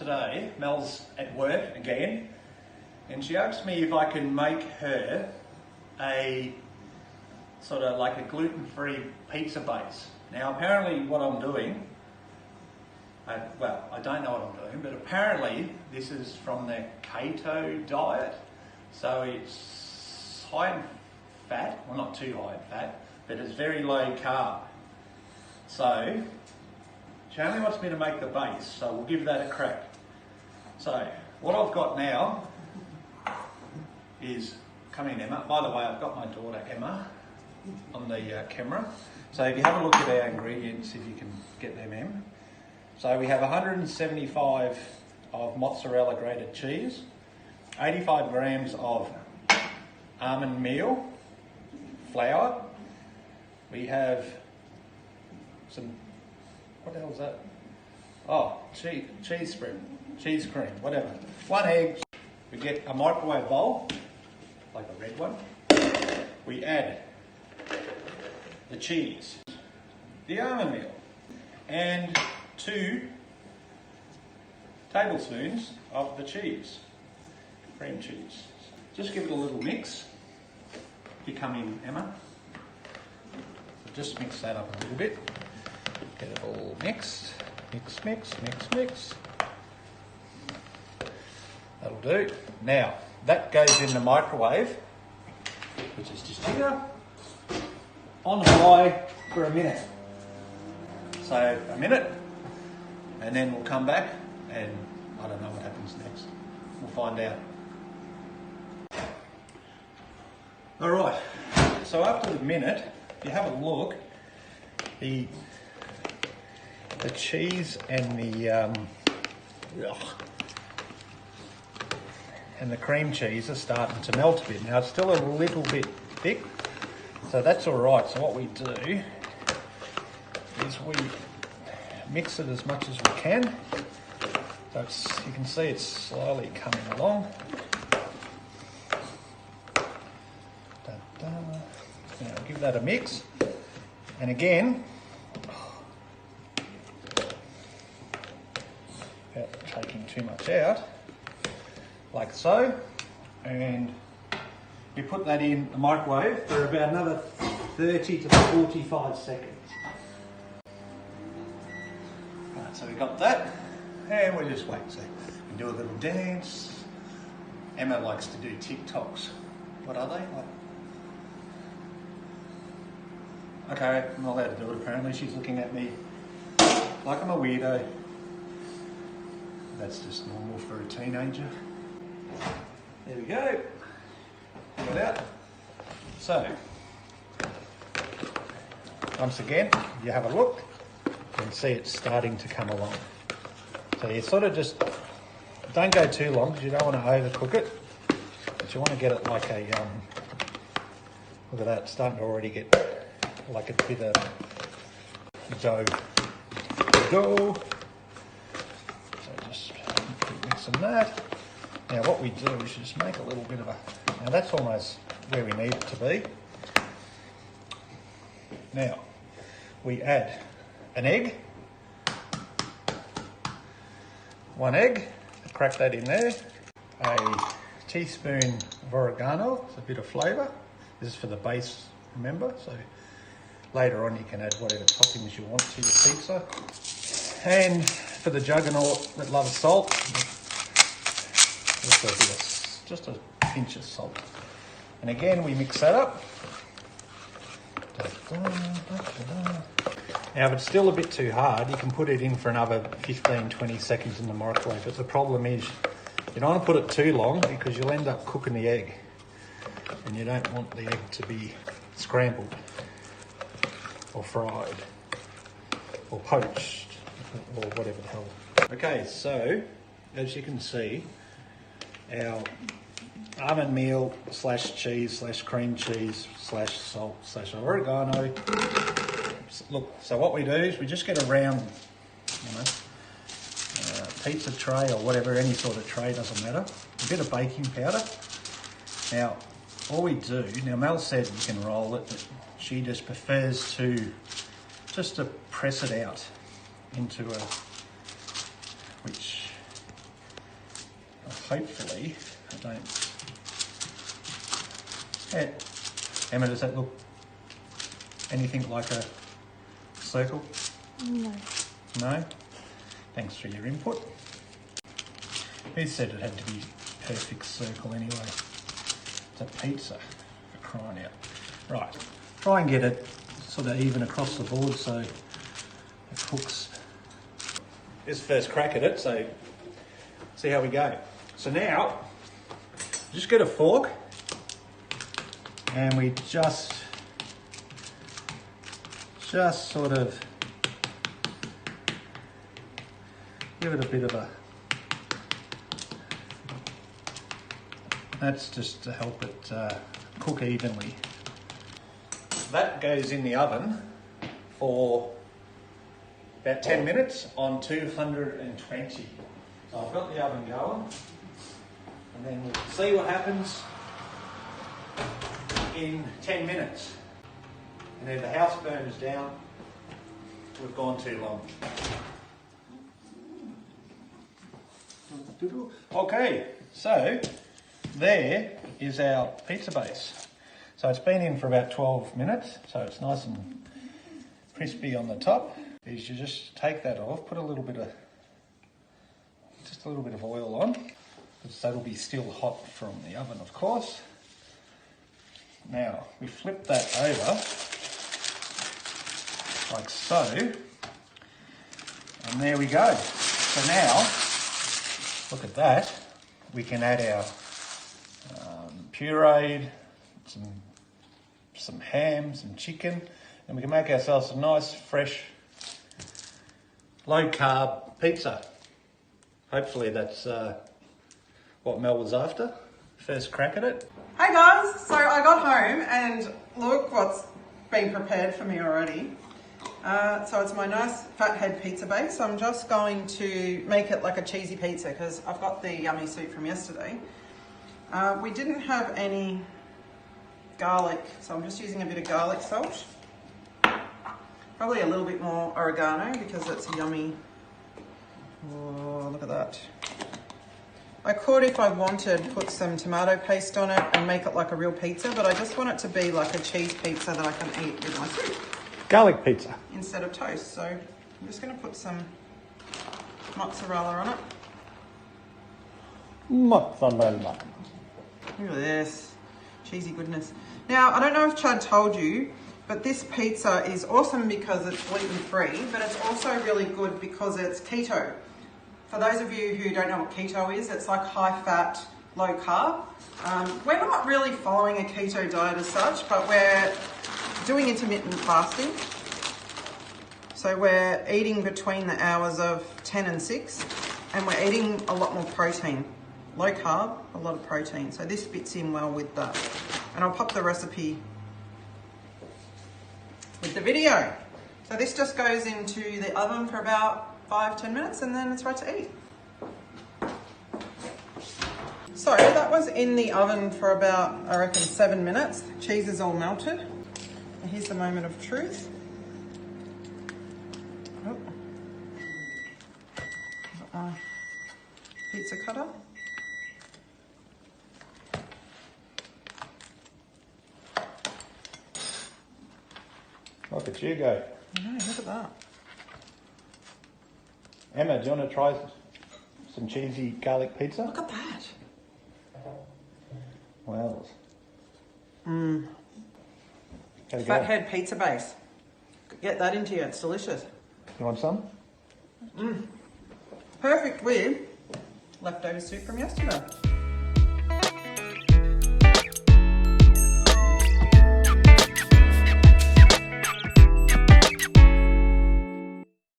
today, Mel's at work again, and she asked me if I can make her a sort of like a gluten-free pizza base. Now apparently what I'm doing, I don't know what I'm doing, but apparently this is from the keto diet. So it's high in fat, well not too high in fat, but it's very low carb. So she only wants me to make the base, so we'll give that a crack. So what I've got now is, come in Emma, by the way I've got my daughter Emma on the camera. So if you have a look at our ingredients, if you can get them in. So we have 175 of mozzarella grated cheese, 85 grams of almond meal, flour. We have some, what the hell is that? Oh, cheese spread, cheese cream, whatever. 1 egg. We get a microwave bowl, like a red one. We add the cheese, the almond meal, and 2 tablespoons of the cheese, cream cheese. Just give it a little mix. You come in, Emma. So just mix that up a little bit. Get it all mixed. Mix, mix, mix, mix. That'll do. Now, that goes in the microwave, which is just here, on high for a minute. So a minute, and then we'll come back and I don't know what happens next. We'll find out. All right, so after the minute, if you have a look, the cheese and the cream cheese are starting to melt a bit. Now it's still a little bit thick, so that's all right. So what we do is we mix it as much as we can. So you can see it's slowly coming along. Now give that a mix, and again, without taking too much out, like so, and you put that in the microwave for about another 30 to 45 seconds. Right, so we got that, and we'll just wait. So we do a little dance. Emma likes to do TikToks. What are they? Okay, I'm not allowed to do it apparently. She's looking at me like I'm a weirdo. That's just normal for a teenager. There we go. Pull it out. So, once again, if you have a look, you can see it's starting to come along. So you sort of just, don't go too long because you don't want to overcook it, but you want to get it like a, look at that, it's starting to already get like a bit of dough. So just keep mixing that. Now what we do is just make a little bit of a, now that's almost where we need it to be. Now we add an egg, 1 egg, crack that in there, a teaspoon of oregano, it's a bit of flavour. This is for the base, remember, so later on you can add whatever toppings you want to your pizza. And for the juggernaut that loves salt, just a pinch of salt. And again, we mix that up. Now, if it's still a bit too hard, you can put it in for another 15-20 seconds in the microwave. But the problem is, you don't want to put it too long because you'll end up cooking the egg. And you don't want the egg to be scrambled or fried or poached or whatever the hell. Okay, so as you can see, our almond meal / cheese / cream cheese / salt / oregano. Look, so what we do is we just get a round, pizza tray or whatever, any sort of tray, doesn't matter. A bit of baking powder. Now, all we do, now Mel said you can roll it, but she just prefers to press it out into a, which hopefully, I don't... Yeah. Emma, does that look anything like a circle? No. No? Thanks for your input. Who said it had to be a perfect circle anyway? It's a pizza, for crying out. Right, try and get it sort of even across the board so it cooks. This first crack at it, so see how we go. So now, just get a fork and we just sort of give it a bit of a, that's just to help it cook evenly. That goes in the oven for about 10 minutes on 220. So I've got the oven going, and then we'll see what happens in 10 minutes. And if the house burns down, we've gone too long. Okay, so there is our pizza base. So it's been in for about 12 minutes, so it's nice and crispy on the top. Is you just take that off, put a little bit of oil on, because that'll be still hot from the oven, of course. Now we flip that over like so, and there we go. So now, look at that. We can add our pureed, some ham, some chicken, and we can make ourselves a nice, fresh, low-carb pizza. Hopefully that's what Mel was after. First crack at it. Hey guys, so I got home and look what's been prepared for me already. So it's my nice Fathead pizza base. I'm just going to make it like a cheesy pizza because I've got the yummy soup from yesterday. We didn't have any garlic, so I'm just using a bit of garlic salt. Probably a little bit more oregano because it's yummy. Oh, look at that. I could, if I wanted, put some tomato paste on it and make it like a real pizza, but I just want it to be like a cheese pizza that I can eat with my soup. Garlic pizza. Instead of toast. So I'm just going to put some mozzarella on it. Mozzarella. Look at this. Cheesy goodness. Now, I don't know if Chad told you, but this pizza is awesome because it's gluten-free, but it's also really good because it's keto. For those of you who don't know what keto is, it's like high-fat, low-carb. We're not really following a keto diet as such, but we're doing intermittent fasting. So we're eating between the hours of 10 and 6, and we're eating a lot more protein. Low carb, a lot of protein. So this fits in well with that. And I'll pop the recipe with the video. So this just goes into the oven for about 5-10 minutes and then it's ready to eat. So that was in the oven for about, I reckon, 7 minutes. Cheese is all melted. And here's the moment of truth. Oh. Got my pizza cutter. Look at you go. I know, look at that. Emma, do you want to try some cheesy garlic pizza? Look at that. Wow. Fathead pizza base. Get that into you, it's delicious. You want some? Perfect with leftover soup from yesterday.